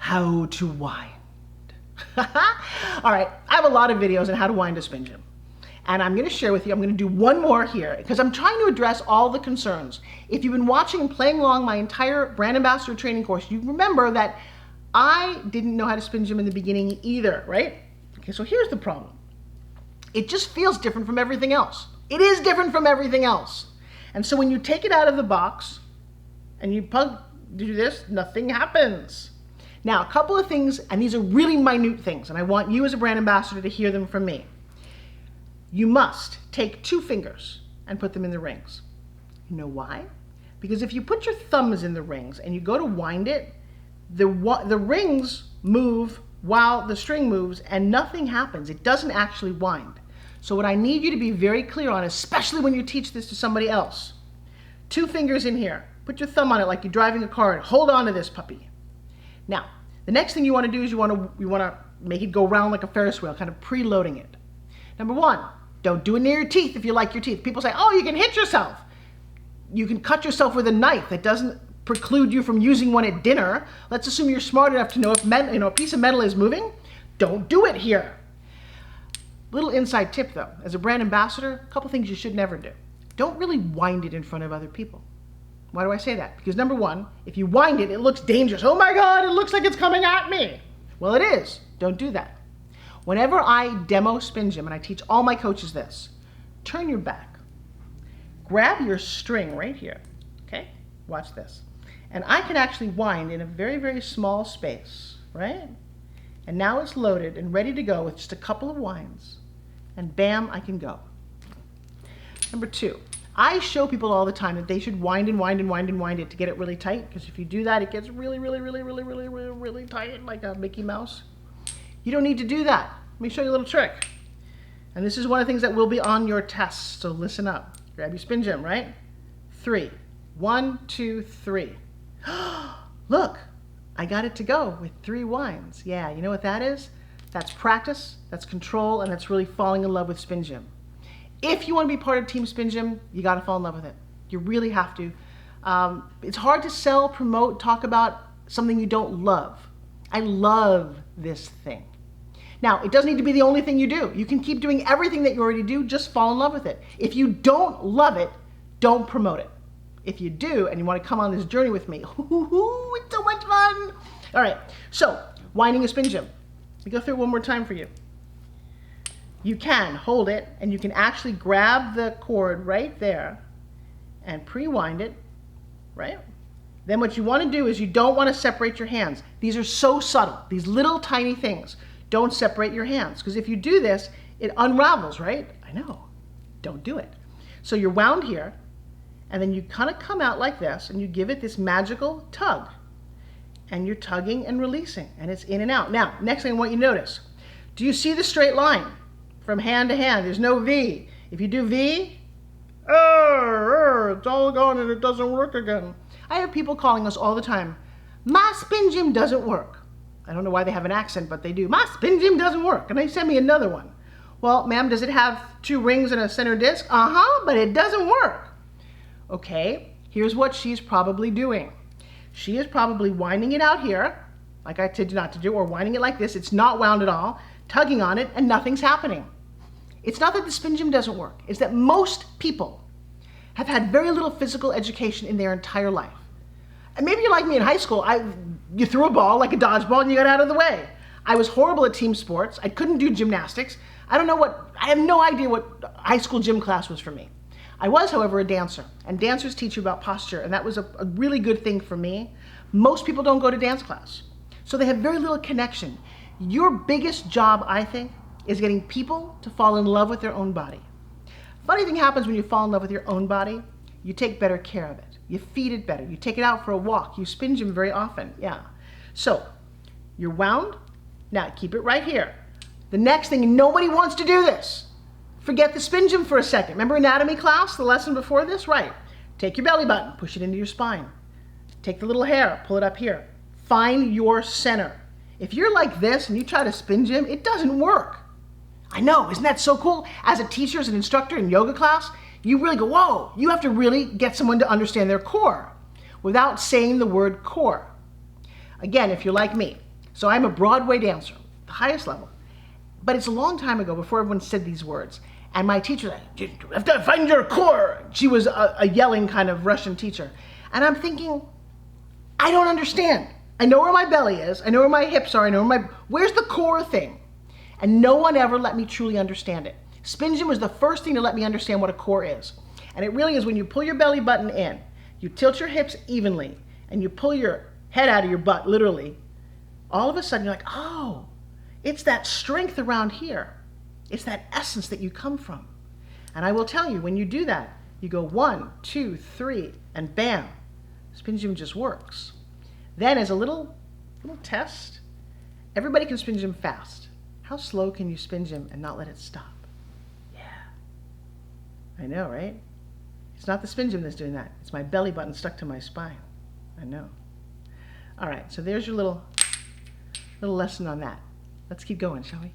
how to wind. All right, I have a lot of videos on how to wind a SpinGym. And I'm going to share with you, I'm going to do one more here because I'm trying to address all the concerns. If you've been watching and playing along my entire brand ambassador training course, you remember that I didn't know how to SpinGym in the beginning either, right? Okay, so here's the problem. It just feels different from everything else. It is different from everything else. And so when you take it out of the box and you do this, nothing happens. Now, a couple of things, and these are really minute things, and I want you as a brand ambassador to hear them from me. You must take 2 fingers and put them in the rings. You know why? Because if you put your thumbs in the rings and you go to wind it, the rings move while the string moves and nothing happens. It doesn't actually wind. So what I need you to be very clear on, especially when you teach this to somebody else, 2 fingers in here. Put your thumb on it like you're driving a car and hold on to this puppy. Now, the next thing you want to do is you want to make it go round like a Ferris wheel, kind of preloading it. Number 1, don't do it near your teeth if you like your teeth. People say, oh, you can hit yourself. You can cut yourself with a knife. That doesn't preclude you from using one at dinner. Let's assume you're smart enough to know if a piece of metal is moving. Don't do it here. Little inside tip though, as a brand ambassador, a couple things you should never do. Don't really wind it in front of other people. Why do I say that? Because number 1, if you wind it, it looks dangerous. Oh my God, it looks like it's coming at me. Well, it is. Don't do that. Whenever I demo SpinGym, and I teach all my coaches this, turn your back. Grab your string right here, okay? Watch this. And I can actually wind in a very, very small space, right? And now it's loaded and ready to go with just a couple of winds. And bam, I can go. Number 2, I show people all the time that they should wind and wind and wind and wind it to get it really tight, because if you do that, it gets really, really, really, really, really, really, really tight like a Mickey Mouse. You don't need to do that. Let me show you a little trick. And this is one of the things that will be on your test, so listen up. Grab your SpinGym, right? 3. 1, 2, 3. Look, I got it to go with 3 winds. Yeah, you know what that is? That's practice, that's control, and that's really falling in love with SpinGym. If you want to be part of Team SpinGym, you got to fall in love with it. You really have to. It's hard to sell, promote, talk about something you don't love. I love this thing. Now, it doesn't need to be the only thing you do. You can keep doing everything that you already do, just fall in love with it. If you don't love it, don't promote it. If you do, and you want to come on this journey with me, it's so much fun. All right, so winding a SpinGym. Let me go through it one more time for you. You can hold it, and you can actually grab the cord right there and pre-wind it, right? Then what you want to do is you don't want to separate your hands. These are so subtle, these little tiny things. Don't separate your hands, because if you do this, it unravels, right? I know. Don't do it. So you're wound here, and then you kind of come out like this, and you give it this magical tug. And you're tugging and releasing, and it's in and out. Now, next thing I want you to notice, do you see the straight line from hand to hand? There's no V. If you do V, it's all gone and it doesn't work again. I have people calling us all the time, my SpinGym doesn't work. I don't know why they have an accent, but they do. My SpinGym doesn't work. And they send me another one. Well, ma'am, does it have 2 rings and a center disc? But it doesn't work. Okay, here's what she's probably doing. She is probably winding it out here, like I told you not to do, or winding it like this. It's not wound at all, tugging on it, and nothing's happening. It's not that the SpinGym doesn't work. It's that most people have had very little physical education in their entire life. And maybe you're like me in high school. You threw a ball like a dodgeball and you got out of the way. I was horrible at team sports. I couldn't do gymnastics. I have no idea what high school gym class was for me. I was, however, a dancer, and dancers teach you about posture, and that was a really good thing for me. Most people don't go to dance class, so they have very little connection. Your biggest job, I think, is getting people to fall in love with their own body. Funny thing happens when you fall in love with your own body. You take better care of it. You feed it better. You take it out for a walk. You SpinGym very often. Yeah. So you're wound. Now keep it right here. The next thing, nobody wants to do this. Forget the SpinGym for a second. Remember anatomy class, the lesson before this? Right. Take your belly button, push it into your spine. Take the little hair, pull it up here. Find your center. If you're like this and you try to SpinGym, it doesn't work. I know, isn't that so cool? As a teacher, as an instructor in yoga class, you really go, whoa, you have to really get someone to understand their core without saying the word core. Again, if you're like me, So I'm a Broadway dancer, the highest level. But it's a long time ago, before everyone said these words. And my teacher said, "You have to find your core." She was a yelling kind of Russian teacher. And I'm thinking, I don't understand. I know where my belly is. I know where my hips are. I know where's the core thing? And no one ever let me truly understand it. SpinGym was the first thing to let me understand what a core is. And it really is when you pull your belly button in, you tilt your hips evenly, and you pull your head out of your butt, literally, all of a sudden you're like, oh, it's that strength around here. It's that essence that you come from. And I will tell you, when you do that, you go 1, 2, 3, and bam, SpinGym just works. Then as a little test, everybody can SpinGym fast. How slow can you SpinGym and not let it stop? Yeah. I know, right? It's not the SpinGym that's doing that. It's my belly button stuck to my spine. I know. All right, so there's your little lesson on that. Let's keep going, shall we?